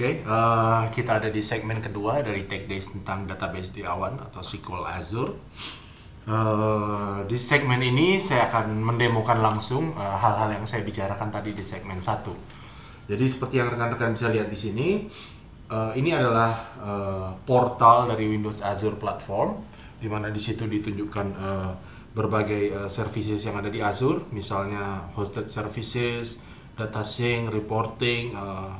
Oke, kita ada di segmen kedua dari Tech Days tentang database di Awan atau SQL Azure. Di segmen ini saya akan mendemokan langsung hal-hal yang saya bicarakan tadi di segmen 1. Jadi seperti yang rekan-rekan bisa lihat di sini, ini adalah portal dari Windows Azure Platform, di mana di situ ditunjukkan berbagai services yang ada di Azure, misalnya hosted services, data sync, reporting,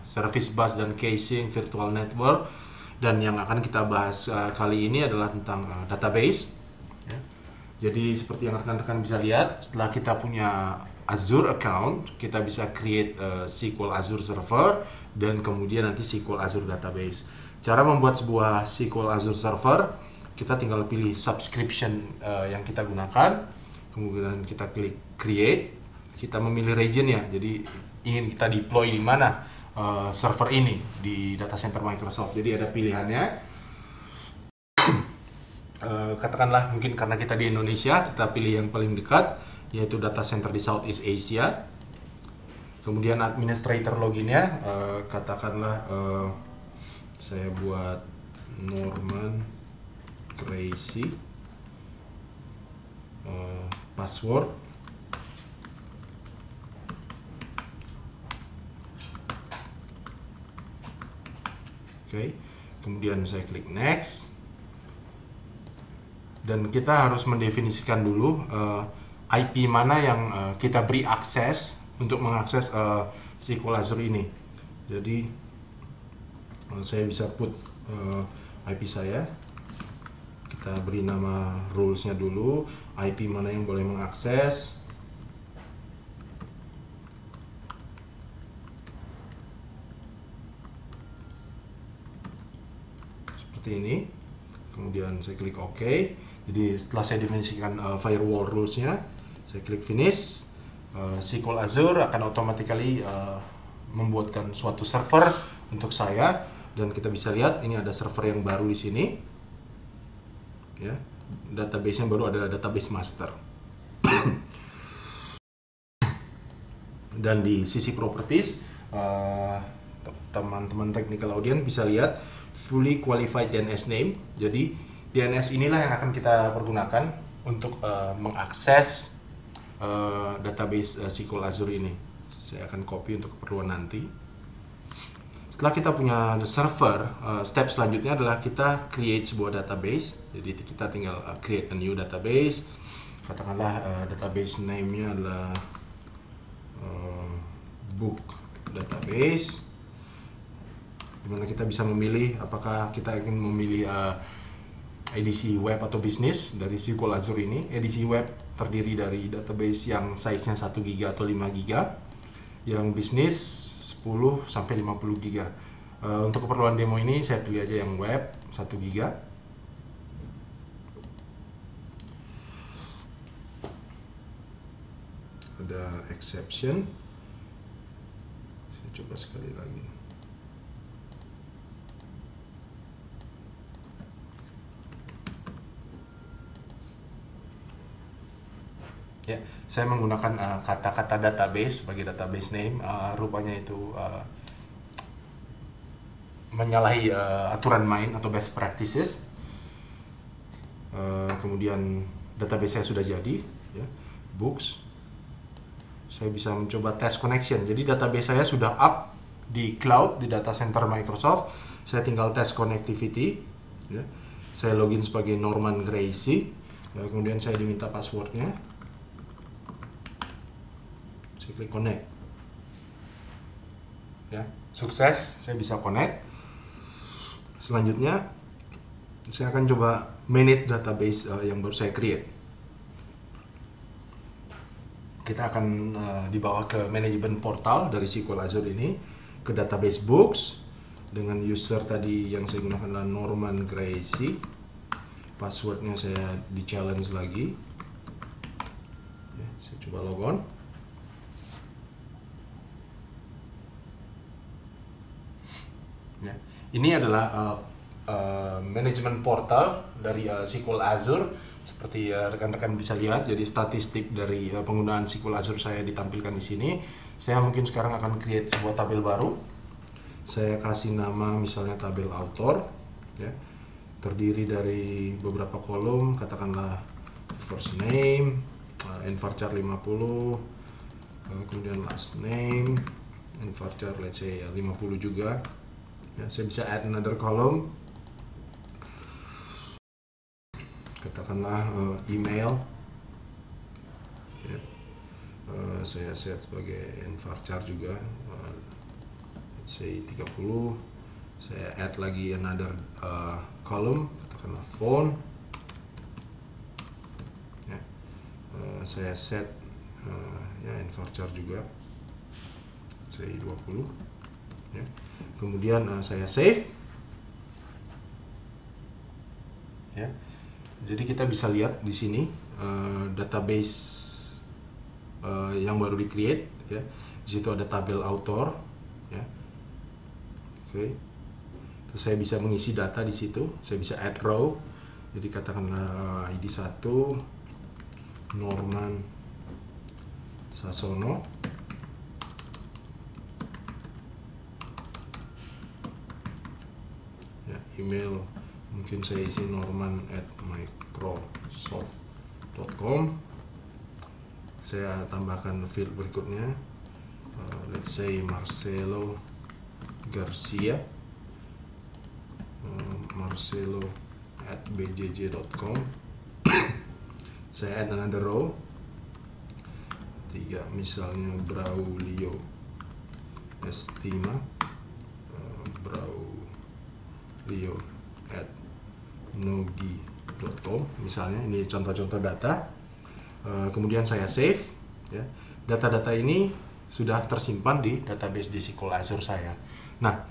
service bus dan caching, virtual network. Dan yang akan kita bahas kali ini adalah tentang database. Ya. Jadi seperti yang rekan-rekan bisa lihat, setelah kita punya Azure account, kita bisa create SQL Azure Server dan kemudian nanti SQL Azure Database. Cara membuat sebuah SQL Azure Server, kita tinggal pilih subscription yang kita gunakan, kemudian kita klik create, kita memilih region ya, jadi ingin kita deploy di mana server ini di data center Microsoft. Jadi ada pilihannya. Katakanlah mungkin karena kita di Indonesia, kita pilih yang paling dekat, yaitu data center di Southeast Asia. Kemudian administrator loginnya, katakanlah saya buat Norman Gracie, password, oke. Kemudian saya klik next. Dan kita harus mendefinisikan dulu IP mana yang kita beri akses untuk mengakses SQL Azure ini. Jadi saya bisa put IP saya, kita beri nama rules-nya dulu, IP mana yang boleh mengakses. Seperti ini. Kemudian saya klik OK. Jadi setelah saya definisikan firewall rules-nya, saya klik finish. SQL Azure akan automatically membuatkan suatu server untuk saya, dan kita bisa lihat ini ada server yang baru di sini. Ya, database-nya baru ada database master. Dan di sisi properties, teman-teman technical audience bisa lihat fully qualified DNS name. Jadi DNS inilah yang akan kita pergunakan untuk mengakses database SQL Azure ini. Saya akan copy untuk keperluan nanti. Setelah kita punya server, step selanjutnya adalah kita create sebuah database. Jadi kita tinggal create a new database. Katakanlah database name-nya adalah book database, dimana kita bisa memilih apakah kita ingin memilih edisi web atau bisnis dari SQL Azure ini. Edisi web terdiri dari database yang size-nya 1 GB atau 5 GB, yang bisnis 10 sampai 50 GB. Untuk keperluan demo ini saya pilih aja yang web 1 GB. Ada exception. Saya coba sekali lagi. Ya, saya menggunakan kata-kata database sebagai database name. Rupanya itu menyalahi aturan main atau best practices. Kemudian database saya sudah jadi, ya, books. Saya bisa mencoba test connection. Jadi database saya sudah up di cloud di data center Microsoft. Saya tinggal test connectivity. Ya. Saya login sebagai Norman Gracie. Ya, kemudian saya diminta passwordnya. Saya klik connect. Ya, sukses, saya bisa connect. Selanjutnya, saya akan coba manage database yang baru saya create. Kita akan dibawa ke management portal dari SQL Azure ini, ke database books, dengan user tadi yang saya gunakan adalah Norman Gracie. Passwordnya saya di challenge lagi. Ya, saya coba logon. Ya. Ini adalah manajemen portal dari SQL Azure. Seperti rekan-rekan bisa lihat, jadi statistik dari penggunaan SQL Azure saya ditampilkan di sini. Saya mungkin sekarang akan create sebuah tabel baru. Saya kasih nama misalnya tabel author, ya, terdiri dari beberapa kolom, katakanlah first name, varchar 50, kemudian last name, varchar let's say 50 juga. Ya, saya bisa add another column, katakanlah email, ya. Saya set sebagai varchar juga, let's say 30. Saya add lagi another column, katakanlah phone, ya. Saya set ya varchar juga, let's say 20, ya. Kemudian saya save, ya. Jadi kita bisa lihat di sini database yang baru di create, ya. Di situ ada tabel author, ya. Oke. Terus saya bisa mengisi data di situ. Saya bisa add row. Jadi katakanlah ID 1 Norman Sasono. Ya, email mungkin saya isi norman@microsoft.com. Saya tambahkan field berikutnya, let's say Marcelo Garcia, marcelo@bjj.com. Saya add another row 3, misalnya Braulio Estima, braulio@nogi.com, misalnya. Ini contoh-contoh data. Kemudian saya save, ya. Data-data ini sudah tersimpan di database di SQL Azure saya. Nah,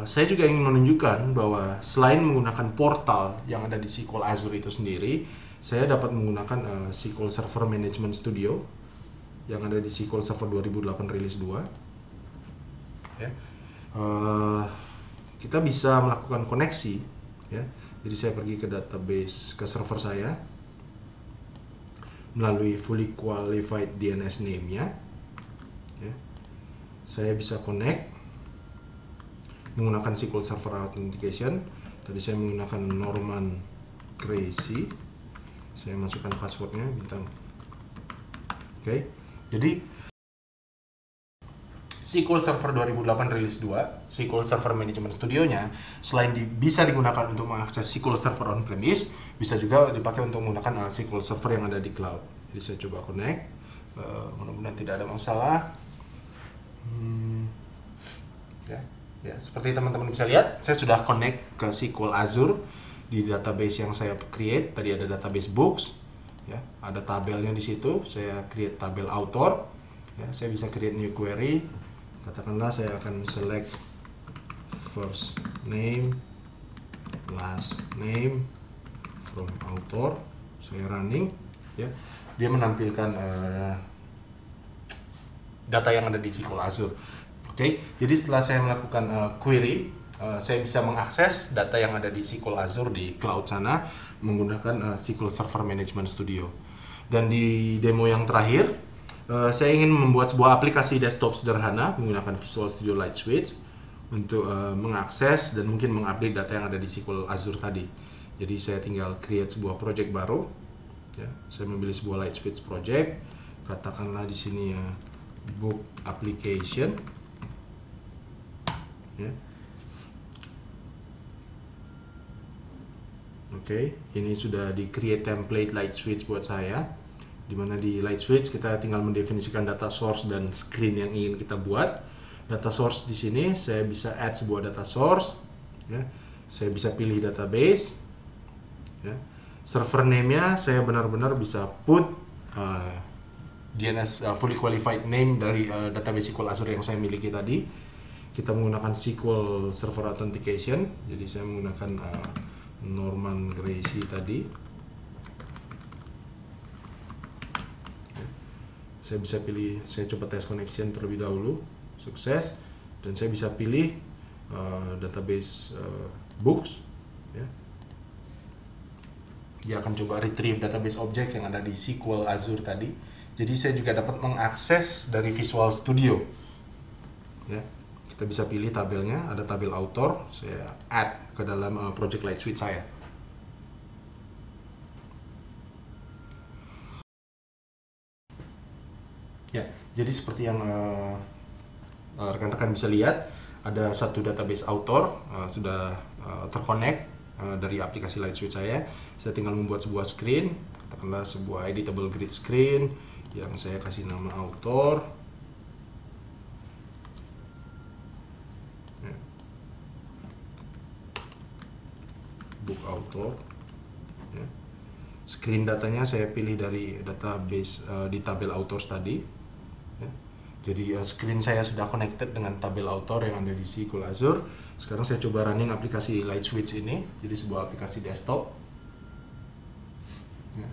saya juga ingin menunjukkan bahwa selain menggunakan portal yang ada di SQL Azure itu sendiri, saya dapat menggunakan SQL Server Management Studio yang ada di SQL Server 2008 Release 2. Ya. Kita bisa melakukan koneksi, ya. Jadi saya pergi ke database, ke server saya melalui fully qualified DNS name-nya, ya. Saya bisa connect menggunakan SQL Server Authentication. Tadi saya menggunakan Norman Gracie. Saya masukkan passwordnya bintang. Oke. Jadi SQL Server 2008 Release 2, SQL Server Management Studio-nya, selain bisa digunakan untuk mengakses SQL Server on-premise, bisa juga dipakai untuk menggunakan SQL Server yang ada di cloud. Jadi saya coba connect, mudah-mudahan tidak ada masalah. Ya, seperti teman-teman bisa lihat, saya sudah connect ke SQL Azure di database yang saya create. Tadi ada database books, ya, ada tabelnya di situ. Saya create tabel author, ya. Saya bisa create new query. Katakanlah saya akan select first name, last name from author. Saya running, ya. Dia menampilkan data yang ada di SQL Azure. Oke, jadi setelah saya melakukan query, saya bisa mengakses data yang ada di SQL Azure di cloud sana menggunakan SQL Server Management Studio. Dan di demo yang terakhir, saya ingin membuat sebuah aplikasi desktop sederhana menggunakan Visual Studio Light Switch untuk mengakses dan mungkin mengupdate data yang ada di SQL Azure tadi. Jadi saya tinggal create sebuah project baru, ya. Saya memilih sebuah Light Switch project, katakanlah di sini ya book application, ya. Oke, ini sudah di create template Light Switch buat saya, dimana di Light Switch kita tinggal mendefinisikan data source dan screen yang ingin kita buat. Data source di sini saya bisa add sebuah data source, ya. Saya bisa pilih database, ya. Server name-nya saya benar-benar bisa put DNS fully qualified name dari database SQL Azure yang saya miliki tadi. Kita menggunakan SQL Server Authentication, jadi saya menggunakan Norman Gracie tadi. Saya bisa pilih, saya coba test connection terlebih dahulu, sukses, dan saya bisa pilih database books, ya. Dia akan coba retrieve database objects yang ada di SQL Azure tadi. Jadi saya juga dapat mengakses dari Visual Studio, ya. Kita kita bisa pilih tabelnya, ada tabel author, saya add ke dalam project Light Suite saya. Ya, jadi seperti yang rekan-rekan bisa lihat, ada satu database author sudah terkonek dari aplikasi Light Suite saya. Saya tinggal membuat sebuah screen, katakanlah sebuah editable grid screen yang saya kasih nama author. Ya. Book author. Ya. Screen datanya saya pilih dari database di tabel authors tadi. Ya. Jadi screen saya sudah connected dengan tabel author yang ada di SQL Azure. Sekarang saya coba running aplikasi Light Switch ini, jadi sebuah aplikasi desktop. Ya.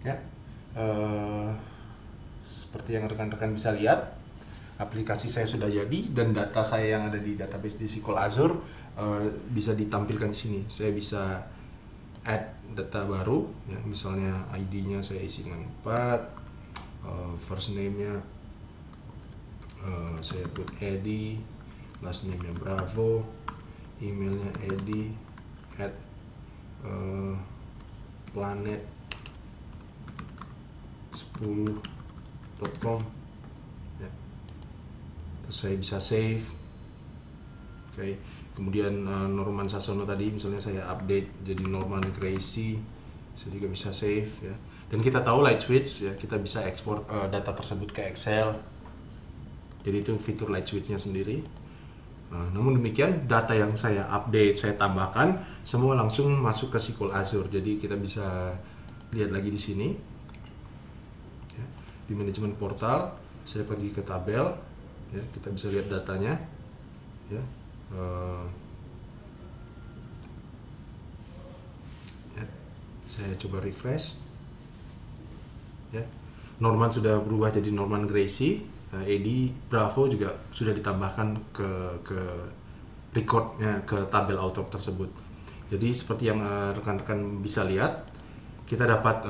Ya. Seperti yang rekan-rekan bisa lihat, aplikasi saya sudah jadi dan data saya yang ada di database di SQL Azure bisa ditampilkan di sini. Saya bisa add data baru, ya, misalnya ID-nya saya isi dengan 4, first name-nya saya put Edi, last name-nya Bravo, emailnya Edi at planet10.com, ya. Terus saya bisa save. Oke. Kemudian Norman Sasono tadi misalnya saya update jadi Norman Gracie, saya juga bisa save, ya. Dan kita tahu Light Switch, ya, kita bisa ekspor data tersebut ke Excel. Jadi itu fitur Light Switch-nya sendiri. Namun demikian data yang saya update, saya tambahkan semua langsung masuk ke SQL Azure. Jadi kita bisa lihat lagi di sini, ya. Di manajemen portal saya pergi ke tabel, ya, kita bisa lihat datanya, ya. Ya, saya coba refresh, ya. Norman sudah berubah jadi Norman Gracie, Edi Bravo juga sudah ditambahkan ke recordnya ke tabel author tersebut. Jadi seperti yang rekan-rekan bisa lihat, kita dapat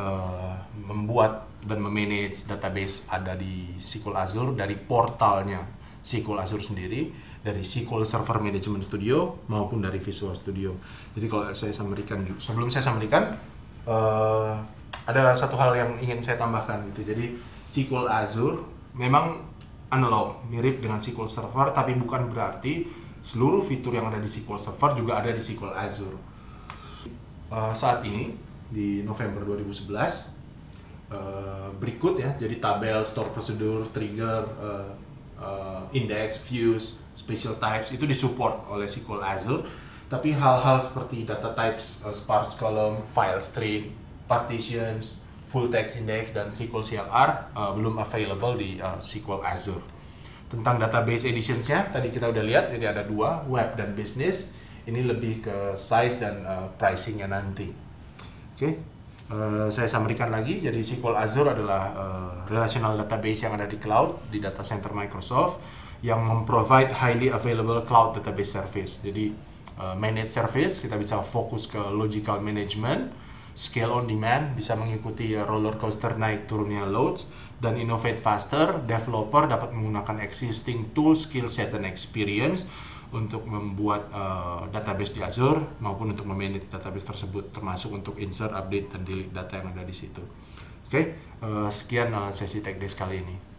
membuat dan memanage database ada di SQL Azure dari portalnya SQL Azure sendiri, dari SQL Server Management Studio maupun dari Visual Studio. Jadi kalau saya summary-kan, sebelum saya summary-kan, ada satu hal yang ingin saya tambahkan gitu. Jadi SQL Azure memang analog, mirip dengan SQL Server, tapi bukan berarti seluruh fitur yang ada di SQL Server juga ada di SQL Azure. Saat ini di November 2011, berikut, ya, jadi tabel, store procedure, trigger, index, views, special types itu disupport oleh SQL Azure, tapi hal-hal seperti data types, sparse column, file stream, partitions, full text index, dan SQL CLR belum available di SQL Azure. Tentang database editionsnya tadi kita udah lihat, jadi ada dua, web dan business. Ini lebih ke size dan pricingnya nanti. Oke. Saya sampaikan lagi, jadi SQL Azure adalah relational database yang ada di cloud, di data center Microsoft, yang memprovide highly available cloud database service. Jadi managed service, kita bisa fokus ke logical management, scale on demand, bisa mengikuti roller coaster naik turunnya loads, dan innovate faster, developer dapat menggunakan existing tools, skill set, dan experience untuk membuat database di Azure maupun untuk memanage database tersebut, termasuk untuk insert, update, dan delete data yang ada di situ. Oke, sekian sesi Tech Days kali ini.